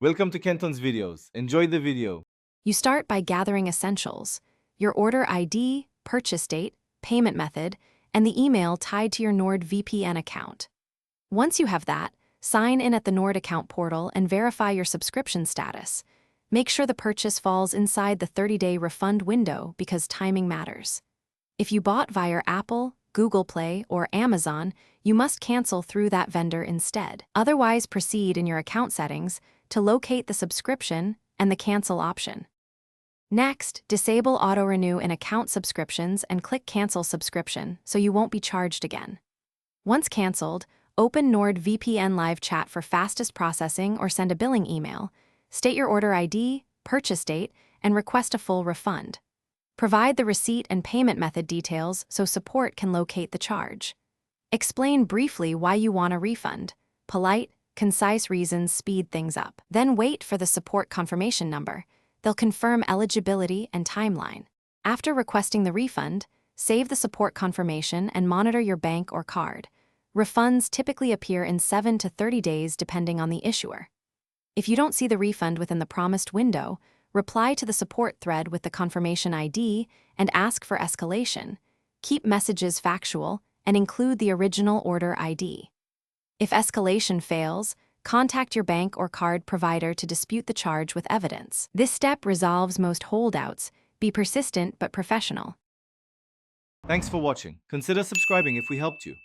Welcome to Kenton's videos. Enjoy the video. You start by gathering essentials: your order ID, purchase date, payment method, and the email tied to your Nordvpn account. Once you have that, sign in at the Nord account portal and verify your subscription status. Make sure the purchase falls inside the 30-day refund window because timing matters. If you bought via Apple, Google Play, or Amazon, you must cancel through that vendor instead. Otherwise, proceed in your account settings to locate the subscription and the cancel option. Next, disable auto-renew in account subscriptions and click Cancel Subscription so you won't be charged again. Once canceled, open Nordvpn live chat for fastest processing or send a billing email. State your order ID, purchase date, and request a full refund. Provide the receipt and payment method details so support can locate the charge. Explain briefly why you want a refund. Polite, concise reasons speed things up. Then wait for the support confirmation number. They'll confirm eligibility and timeline. After requesting the refund, save the support confirmation and monitor your bank or card. Refunds typically appear in 7 to 30 days depending on the issuer. If you don't see the refund within the promised window, reply to the support thread with the confirmation ID and ask for escalation. Keep messages factual and include the original order ID. If escalation fails, contact your bank or card provider to dispute the charge with evidence. This step resolves most holdouts. Be persistent but professional. Thanks for watching. Consider subscribing if we helped you.